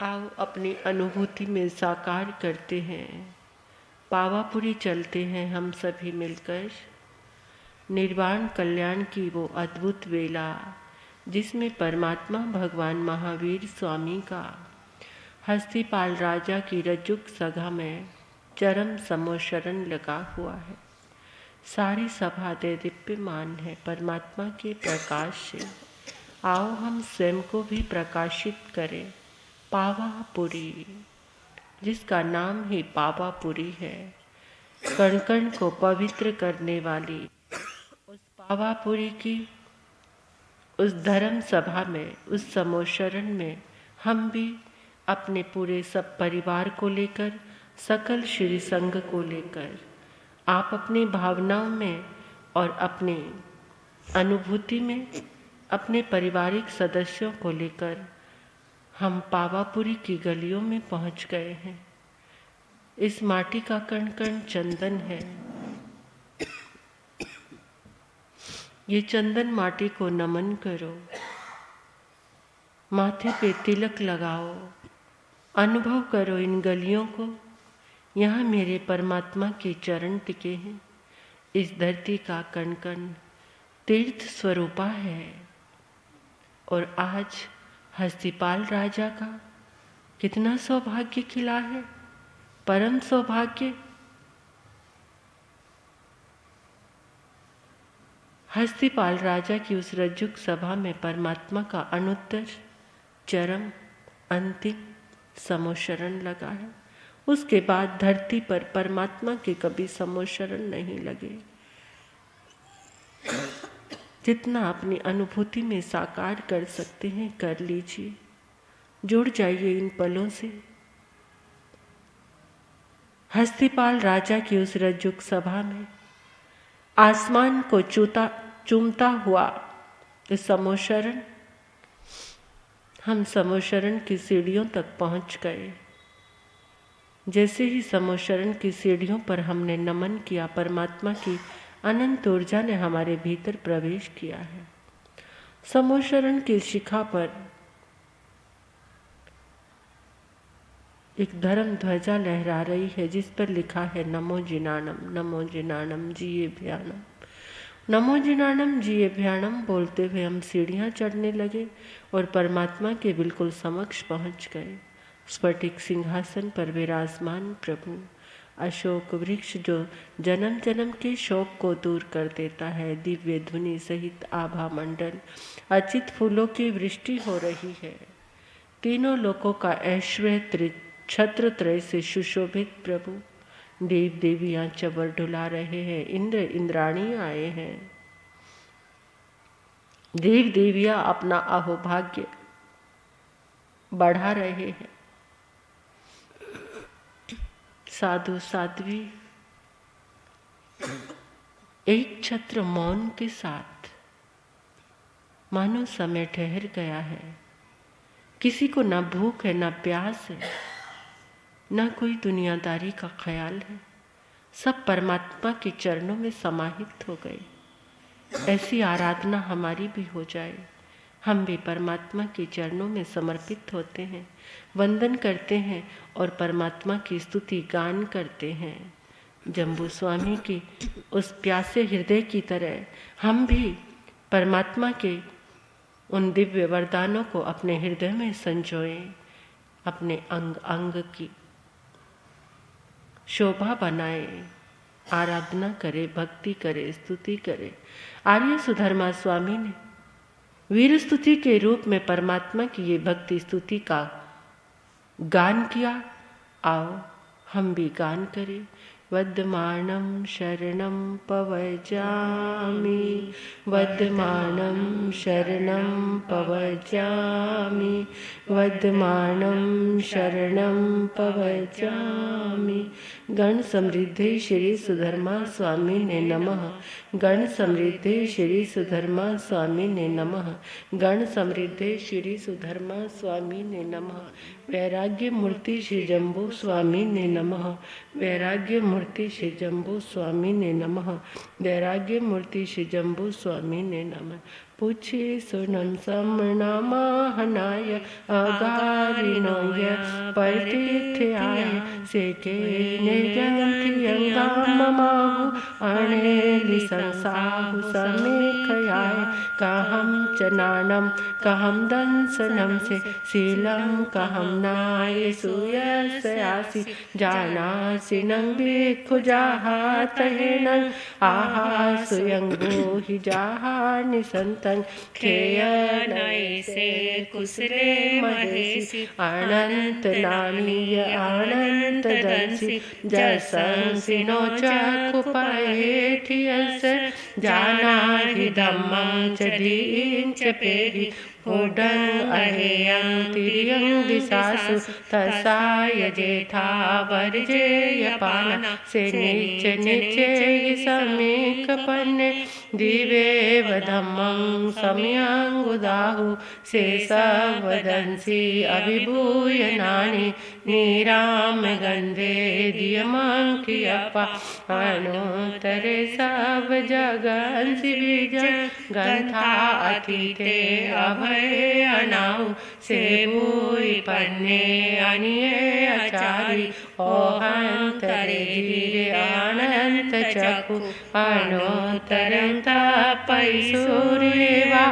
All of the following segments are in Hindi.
आओ अपनी अनुभूति में साकार करते हैं। पावापुरी चलते हैं हम सभी मिलकर। निर्वाण कल्याण की वो अद्भुत वेला जिसमें परमात्मा भगवान महावीर स्वामी का हस्तिपाल राजा की रज्जुक सभा में चरम समोशरण लगा हुआ है। सारी सभा दीप्यमान है परमात्मा के प्रकाश से। आओ हम स्वयं को भी प्रकाशित करें। पावापुरी, जिसका नाम ही पावापुरी है, कण कण को पवित्र करने वाली उस पावापुरी की उस धर्म सभा में, उस समोशरण में हम भी अपने पूरे सब परिवार को लेकर, सकल श्री संघ को लेकर, आप अपनी भावनाओं में और अपनी अनुभूति में अपने पारिवारिक सदस्यों को लेकर हम पावापुरी की गलियों में पहुंच गए हैं। इस माटी का कण कण चंदन है। ये चंदन माटी को नमन करो, माथे पे तिलक लगाओ, अनुभव करो इन गलियों को। यहाँ मेरे परमात्मा के चरण टिके हैं। इस धरती का कण कण तीर्थ स्वरूपा है। और आज हस्तिपाल राजा का कितना सौभाग्य खिला है, परम सौभाग्य। हस्तिपाल राजा की उस रज्जुक सभा में परमात्मा का अनुत्तर चरम अंतिम समोशरण लगा है। उसके बाद धरती पर परमात्मा के कभी समोशरण नहीं लगे। जितना अपनी अनुभूति में साकार कर सकते हैं कर लीजिए। जुड़ जाइए इन पलों से। हस्तिपाल राजा की उस रज्जुक सभा में आसमान को चूमता हुआ इस समोशरण, हम समोशरण की सीढ़ियों तक पहुंच गए। जैसे ही समोशरण की सीढ़ियों पर हमने नमन किया, परमात्मा की अनंत ऊर्जा ने हमारे भीतर प्रवेश किया है। समोशरण की शिखा पर एक धर्म ध्वजा लहरा रही है जिस पर लिखा है नमो जिनाणम, नमो जिनाणम जिये भ्यानम। नमो जिनाणम जिये भ्यानम बोलते हुए हम सीढ़ियाँ चढ़ने लगे और परमात्मा के बिल्कुल समक्ष पहुँच गए। स्फटिक सिंहासन पर विराजमान प्रभु, अशोक वृक्ष जो जन्म जन्म के शोक को दूर कर देता है, दिव्य ध्वनि सहित आभा मंडल, अचित फूलों की वृष्टि हो रही है। तीनों लोकों का ऐश्वर्य छत्र त्रय से सुशोभित प्रभु, देव देवियां चवर ढुला रहे हैं, इंद्र इंद्राणी आए हैं। देव देवियां अपना अहोभाग्य बढ़ा रहे हैं। साधु साध्वी एक छत्र मौन के साथ, मानो समय ठहर गया है। किसी को ना भूख है, ना प्यास है, ना कोई दुनियादारी का ख्याल है। सब परमात्मा के चरणों में समाहित हो गए। ऐसी आराधना हमारी भी हो जाए। हम भी परमात्मा के चरणों में समर्पित होते हैं, वंदन करते हैं और परमात्मा की स्तुति गान करते हैं। जम्बू स्वामी की उस प्यासे हृदय की तरह हम भी परमात्मा के उन दिव्य वरदानों को अपने हृदय में संजोएं, अपने अंग अंग की शोभा बनाएं, आराधना करे, भक्ति करे, स्तुति करे। आर्य सुधर्मा स्वामी ने वीर स्तुति के रूप में परमात्मा की ये भक्ति स्तुति का गान किया। आओ हम भी गान करें। वद्मानं शरणं पवजामि, वद्मानं शरणं पवजामि, वद्मानं शरणं पवजामि। गण समृद्धे श्री सुधर्मा स्वामी ने नमः। गण समृद्धे श्री सुधर्मा स्वामी ने नमः। गण समृद्धे श्री सुधर्मा स्वामी ने नमः। वैराग्य मूर्ति श्री जम्बू स्वामी ने नमः। वैराग्य मूर्ति श्री जम्बू स्वामी ने नमः। वैराग्य मूर्ति श्री जम्बू स्वामी ने नमः। पुछि सुनम समनमाहनाय अगारिणोय परिथियाय सेके निर्गंथियंगाममाहु अणेलि संसाहु समेखयाय कहम चनानम कहम दंसनम से शीलम कहम नाय सुयसयासि जानासि नंग भिक्खु जाहातहेनं आहा सुयंगो हि जाहानि संतं खेयनय से कुसले महेशि अनंत नानीय अनंत दंसि जसंसिनो चकुपहेठियस जाना हि धम्मं च दीं च पेहि उडं अहेयं तिर्यं दिशासु तसाय जेठा वर्जेय पाना से नीच निचेय समीक पन्ने दिवेव धम्मं सम्यंगुदाहु से सवदंसि अभिभूय नानि नीराम गंधे दियमंकियपा अणोतरे सब जगंसि बीज गंथा अतीते अभय अनाहु से भूय पन्ने अनिये आचारी ओहंतरे धीरे अनंत चकु अणोतरं तपै सूर्येवा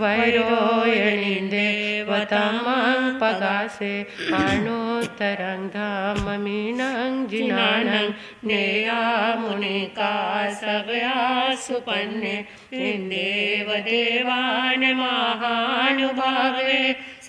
वैरोयणींदे वतमं पगासे अणोतरं धाममीनं जिनानं नेया मुनिका सवया सुपन्ने इंदेव देवान महानुभावे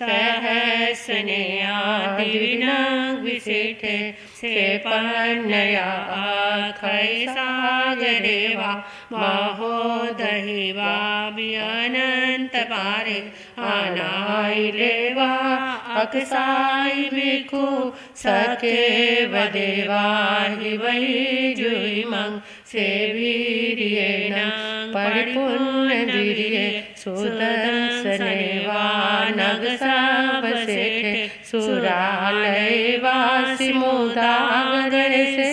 सहस्नेया दिविनं विसेठे से पन्नया आखै सागरेवा महोदहिवा अनंत पारे अनाइलेवा अकसाई भिक्खु सके वदेवा हि वै जुइमं से वीर्येण परिपुण्य वीर्ये सुदर्शनेवा नग सबसेठे सुरालयवासि मुदागरे से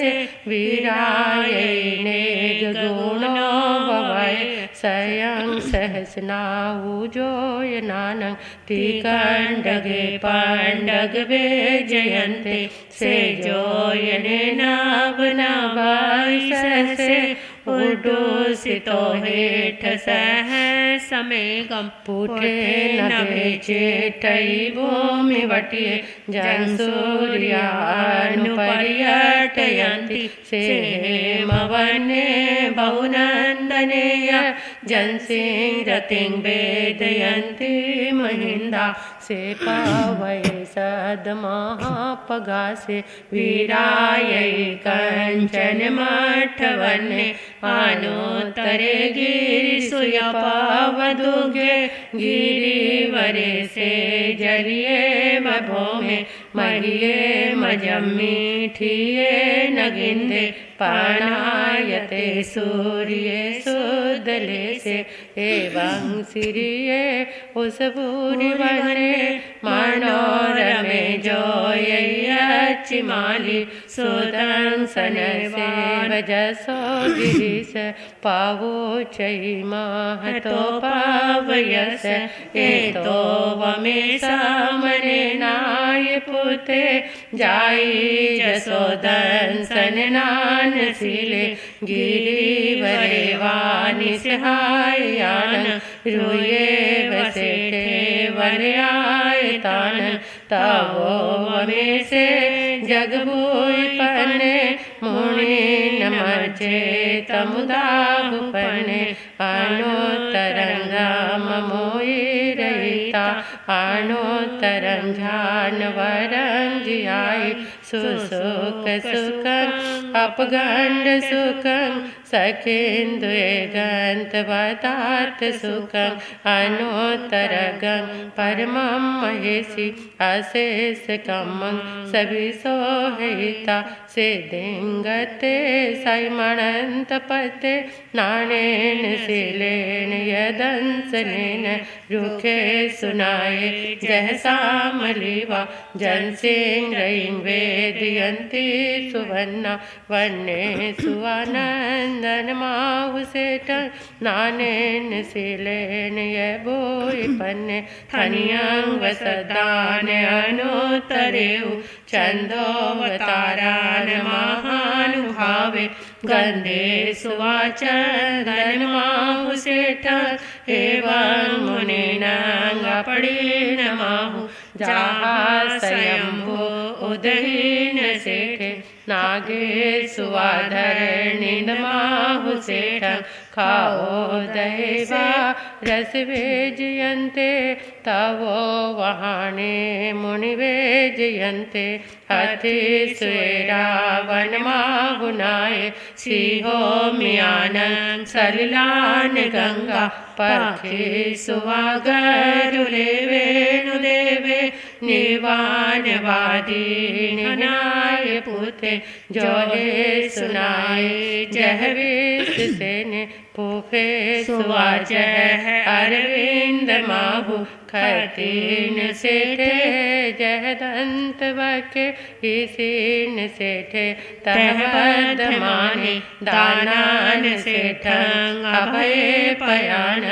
वीरायणे गुणो भवय स्वयं सहस्नावुजोय नानं तिकंडगे पंडगवे जयन्ते से जोयने नव नवै से उडूसितो हेठ सह समेगम पुठे नभे चेटई भूमि वटिये जन सूर्यानुपर्यटयन्ति से हेमवने बहुनंदनेय जनसिंरतिं वेदयन्ति महिंदा से पावय सदमहापगासे वीरायै कंचन मठवने आनोतरे गिरिसुयपावदुगे गिरिवरे से जरिये मभोमे मरिये मजम्मी ठीये नगिंदे प्राणायते सूर्ये सुदले से एवं सिरिये उस भूरि वने मनोरमे जोयच्चिमाली सुदंसन से वजसो गिरीश पावो चै महतो पावयस एतो वमे सामने नाय पुते जाई जसोदंसन नानसिले गिरिवरे वानि सहायान रुये वसेठे वरयायतान तवो वमे से जगभूय पन्ने मुनि नमचे तमुदाहु पन्ने अणोतरंगा ममोई रहिता अणोतरं जानवरं जियाई सुसुख सुखं अपगंड सुखं सखेन्दुये गंतवदार्थ सुखं अणोतरगं परमं महेशि अशेष कमं सभी सोहिता से दिंगते सैमणंत पते नानेन शिलेन यदंसनेन रुखे सुनाये जह सामलिवा जनसिंह रईं वेदयन्ति सुवन्ना वन्ने सुवानंद चंदन माहु सेठ नानेन सिलेन ये बोई पन्ने थनियं वसदान अनुतरेउ चंदोवतारान महानुभावे गंधे सुवाचंदन माहु सेठ एवं मुनिनां अपड़ीन माहु जाहा स्वयंभू उदहीन सेठे नागे सुवाधरणीन माहु सेठ खाओ दैवा रस वेजयन्ते तवो वहाने मुनि वेजयन्ते हथि स्वेरा वन माहुनाय सिंहो म्यानं सलिलान गंगा परखे सुवागरुले वेणुदेवे निर्वाणवादी न्याय पुते जोहे सुनाए जहवीर सेने पूफे सुवाजह अरविंद माहु खतीन सेठे जहदंत वके इसीन सेठे तहबद माने दानान सेठं अभय पयान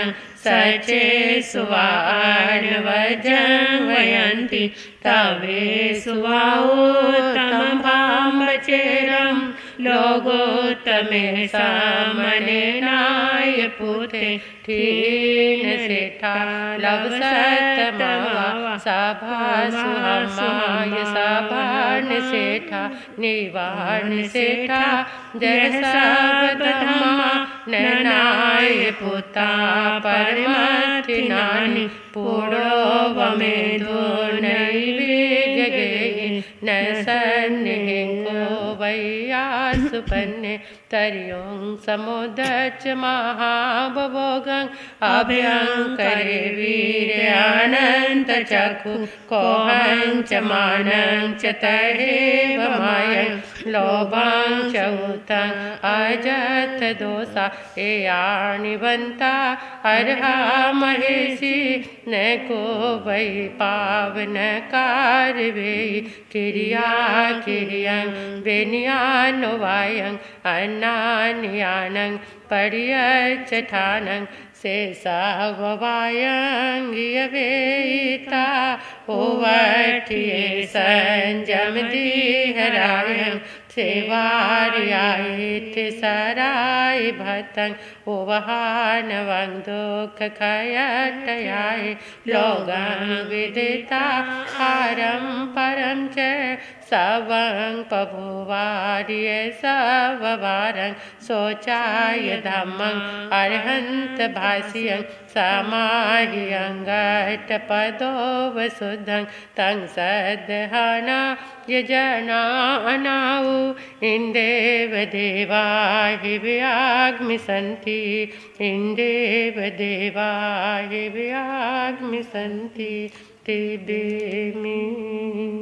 सचे सुवाण वजं वयंती तवे सुवाओ तम भामचेरम लोगोत्तमे सामने नाय पुते ठीन सेठा लव सतमावा सभा सुहमाय सभान सेठा निवाण सेठा जैसा बदमा ननाय पुता परमति नानी पूर्णो वमेधो नैवेद्य गई न सन्निहिंको वैयासुपन्ने तरियों समुदच महाभवोगं अभ्यंकरे वीर अनंत चक्षु कोहं च मानं च तहेव मायं लोभं च उतं अजत दोषा एयानिवन्ता अर्हा महेशी न को वै पावन कारवे किरिया किरियं वेनियानुवायं अन्नान्यानं पर्यचठानं शेषाववायं यवेयिता ओवठिये संजम दिहरायं सेवार्यायित सराय भतं ओवहानवं दुःख खयटयाय लोगं विदिता हारं परं च सवं पभुवार्य सववारं शोचाय धम्मं अर्हन्त भाष्यं समाह्यं घटपदो वसुद्धं तं सद्हना यजनानाउ इन्देव देवा हि व्याग्मिसन्ति इन्देव देवा हि व्याग्मिसन्ति ते देमि।